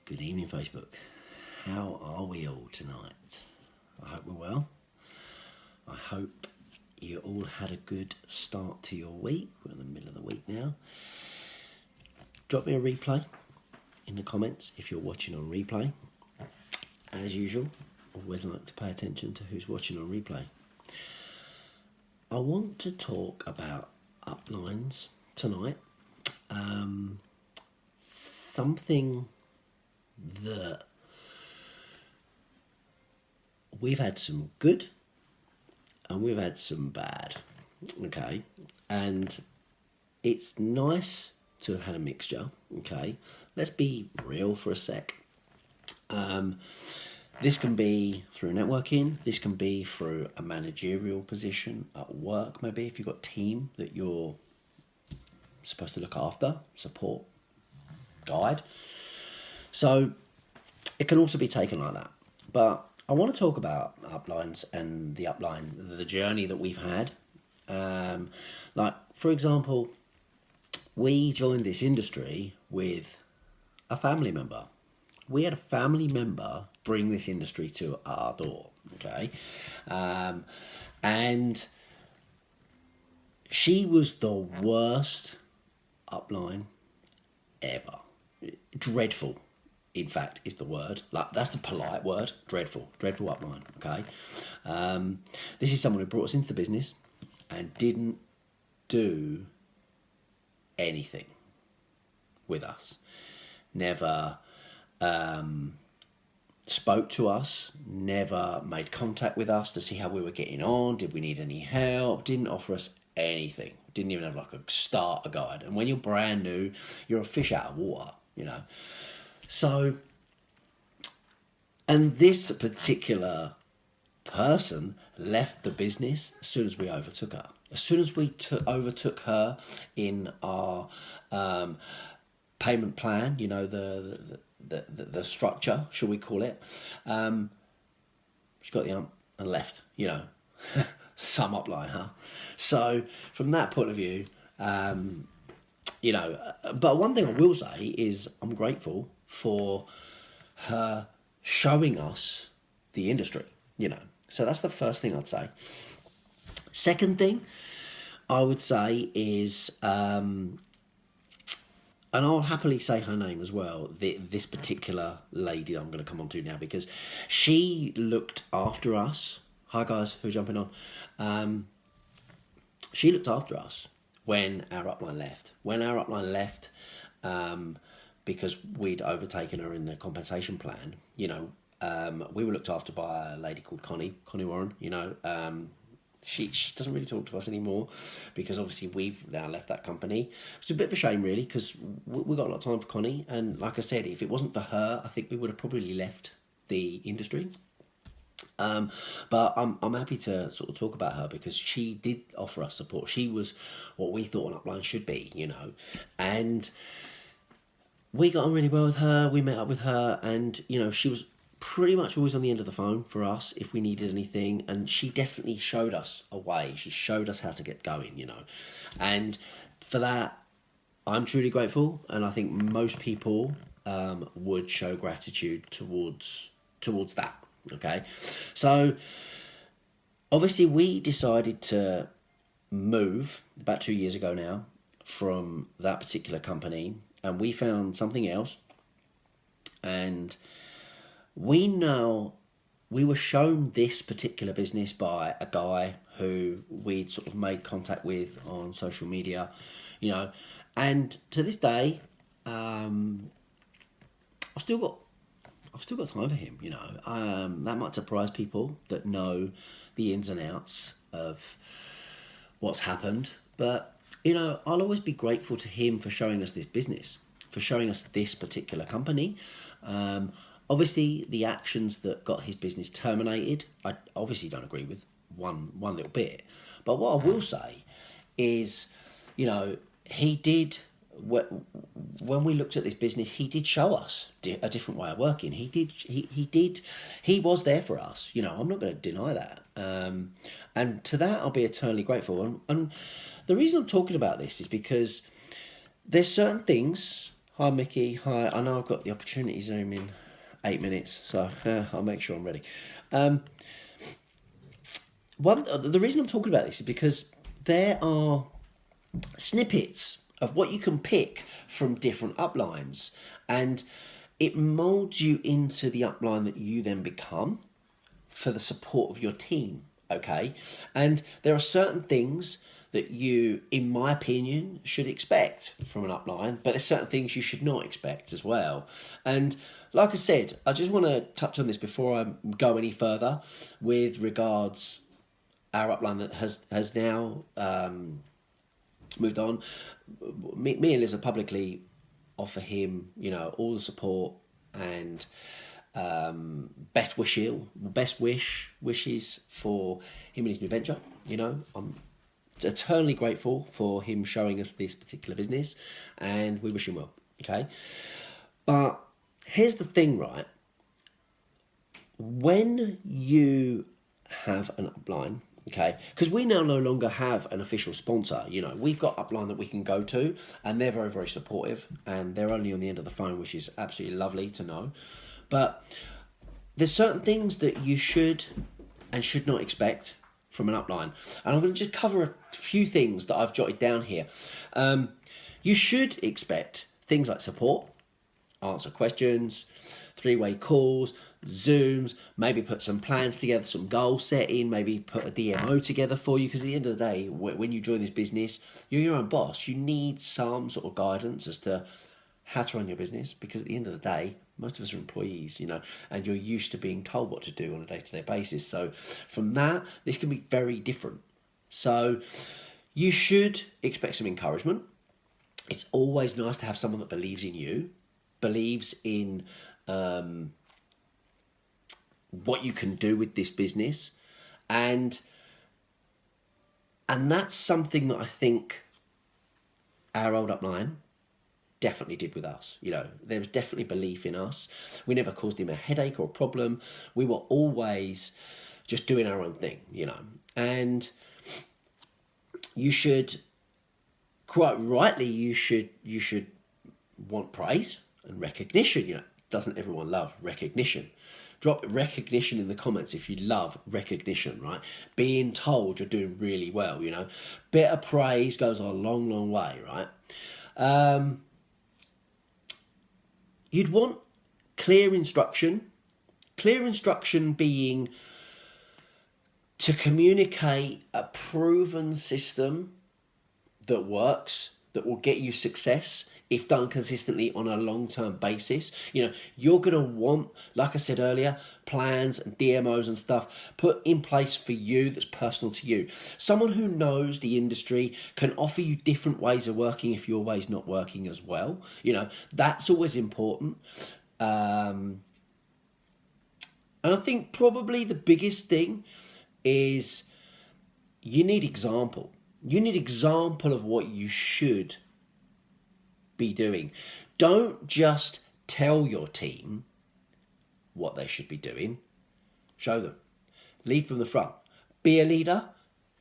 Good evening, Facebook. How are we all tonight? I hope we're well. I hope you all had a good start to your week. We're in the middle of the week now. Drop me a replay in the comments if you're watching on replay. As usual, always like to pay attention to who's watching on replay. I want to talk about Uplines tonight. Something that we've had some good and we've had some bad, okay? And it's nice to have had a mixture, okay? Let's be real for a sec. This can be through networking, this can be through a managerial position at work, maybe if you've got a team that you're supposed to look after, support, guide. So it can also be taken like that. But I want to talk about uplines and the journey that we've had. Like, for example, we joined this industry with a family member. We had a family member bring this industry to our door, okay? And she was the worst upline ever. Dreadful, in fact, is the word. Like, that's the polite word. Dreadful upline, okay? This is someone who brought us into the business and didn't do anything with us. Never spoke to us, never made contact with us to see how we were getting on, did we need any help, didn't offer us anything, didn't even have like a starter guide. And when you're brand new, you're a fish out of water, you know. So, and this particular person left the business as soon as we overtook her. As soon as we overtook her in our payment plan, you know, the structure, shall we call it, she got the ump and left, you know. Some upline, huh? So from that point of view, you know, but one thing I will say is I'm grateful for her showing us the industry, you know. So that's the first thing I'd say. Second thing I would say is, and I'll happily say her name as well, this particular lady I'm going to come on to now, because she looked after us. Hi guys, who's jumping on? She looked after us when our upline left. When our upline left, because we'd overtaken her in the compensation plan, you know, we were looked after by a lady called Connie Warren, you know. She doesn't really talk to us anymore because obviously we've now left that company. It's a bit of a shame really, because we got a lot of time for Connie, and like I said, if it wasn't for her, I think we would have probably left the industry. But I'm happy to sort of talk about her because she did offer us support. She was what we thought an upline should be, you know, and we got on really well with her. We met up with her, and you know, she was pretty much always on the end of the phone for us if we needed anything, and she definitely showed us a way. She showed us how to get going, you know, and for that I'm truly grateful, and I think most people would show gratitude towards that. Okay, so obviously we decided to move about 2 years ago now from that particular company, and we found something else, and we were shown this particular business by a guy who we'd sort of made contact with on social media, you know, and to this day, I've still got time for him, you know. That might surprise people that know the ins and outs of what's happened, but you know, I'll always be grateful to him for showing us this business, for showing us this particular company. Obviously, the actions that got his business terminated, I obviously don't agree with one little bit. But what I will say is, you know, he did, when we looked at this business, he did show us a different way of working. He was there for us. You know, I'm not going to deny that. And to that, I'll be eternally grateful. And the reason I'm talking about this is because there's certain things, Hi, Mickey. Hi. I know I've got the opportunity Zoom in 8 minutes, so I'll make sure I'm ready. Um, the reason I'm talking about this is because there are snippets of what you can pick from different uplines, and it molds you into the upline that you then become for the support of your team. Okay, and there are certain things that you, in my opinion, should expect from an upline, but there's certain things you should not expect as well. And like I said, I just want to touch on this before I go any further with regards our upline that has now moved on. Me and Liz will publicly offer him, all the support and wishes for him and his new venture. I'm eternally grateful for him showing us this particular business, and we wish him well. Okay, but here's the thing, right? When you have an upline, okay, because we now no longer have an official sponsor. We've got upline that we can go to, and they're very, very supportive, and they're only on the end of the phone, which is absolutely lovely to know. But there's certain things that you should and should not expect from an upline. And I'm going to just cover a few things that I've jotted down here. You should expect things like support, answer questions, three-way calls, Zooms, maybe put some plans together, some goal setting, maybe put a DMO together for you, because at the end of the day, when you join this business, you're your own boss. You need some sort of guidance as to how to run your business, because at the end of the day, most of us are employees, and you're used to being told what to do on a day-to-day basis. So from that, this can be very different. So you should expect some encouragement. It's always nice to have someone that believes in you, believes in what you can do with this business, and that's something that I think our old upline definitely did with us. There was definitely belief in us. We never caused him a headache or a problem. We were always just doing our own thing, and you should, quite rightly, you should want praise and recognition. Doesn't everyone love recognition? Drop recognition in the comments if you love recognition, right? Being told you're doing really well, Bit of praise goes a long, long way, right? You'd want clear instruction being to communicate a proven system that works, that will get you success if done consistently on a long-term basis. You're going to want, like I said earlier, plans and DMOs and stuff put in place for you that's personal to you. Someone who knows the industry can offer you different ways of working if your way's not working as well. That's always important. And I think probably the biggest thing is you need example. You need example of what you should be doing. Don't just tell your team what they should be doing. Show them. Lead from the front. Be a leader.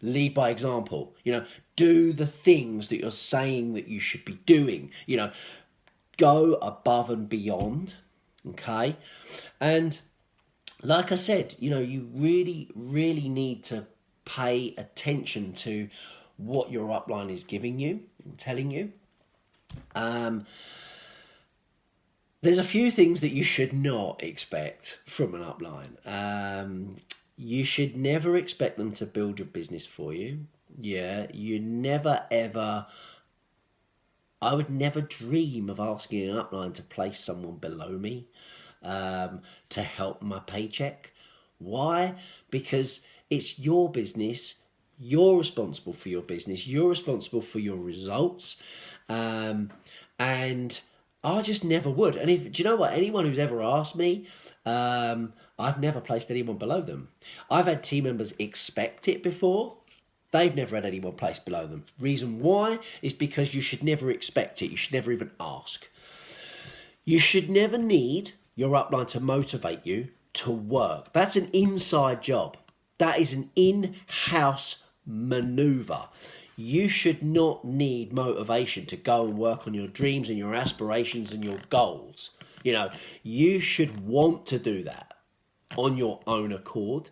Lead by example. Do the things that you're saying that you should be doing. Go above and beyond. Okay? And like I said, you really, really need to pay attention to what your upline is giving you and telling you. There's a few things that you should not expect from an upline. You should never expect them to build your business for you. Yeah, you never ever... I would never dream of asking an upline to place someone below me to help my paycheck. Why? Because it's your business. You're responsible for your business. You're responsible for your results. And I just never would. And do you know what? Anyone who's ever asked me, I've never placed anyone below them. I've had team members expect it before. They've never had anyone placed below them. Reason why is because you should never expect it. You should never even ask. You should never need your upline to motivate you to work. That's an inside job. That is an in-house maneuver. you should not need motivation to go and work on your dreams and your aspirations and your goals. You know, you should want to do that on your own accord.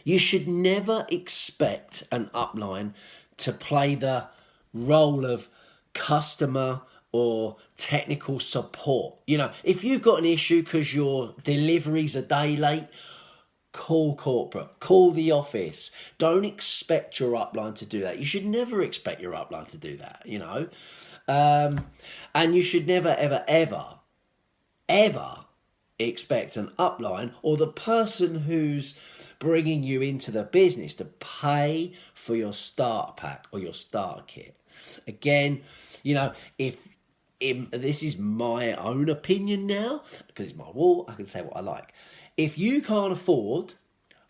You should never expect an upline to play the role of customer or technical support. You know, if you've got an issue because your delivery's a day late, call corporate, call the office. Don't expect your upline to do that. You should never expect your upline to do that, you know. And you should never, ever, ever, ever expect an upline or the person who's bringing you into the business to pay for your starter pack or your starter kit. Again, you know, if this is my own opinion now, because it's my wall, I can say what I like. If you can't afford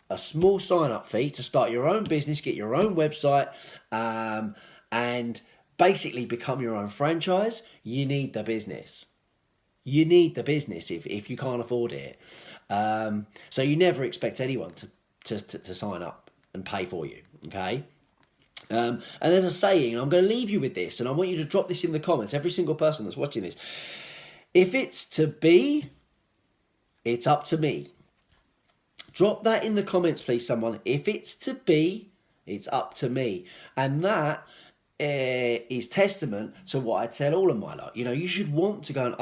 a small sign-up fee to start your own business, get your own website, and basically become your own franchise, you need the business. You need the business if you can't afford it. So you never expect anyone to sign up and pay for you, okay? And there's a saying, and I'm going to leave you with this, and I want you to drop this in the comments, every single person that's watching this. If it's to be, it's up to me. Drop that in the comments, please, someone. If it's to be, it's up to me. And that is testament to what I tell all of my lot. You know, you should want to go and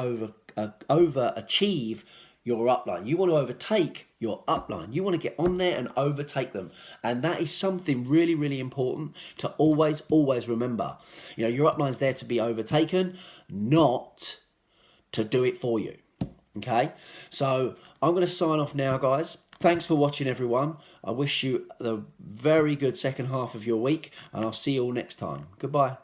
overachieve your upline. You want to overtake your upline. You want to get on there and overtake them. And that is something really, really important to always, always remember. You know, your upline's there to be overtaken, not to do it for you. Okay? So I'm going to sign off now, guys. Thanks for watching, everyone. I wish you the very good second half of your week, and I'll see you all next time. Goodbye.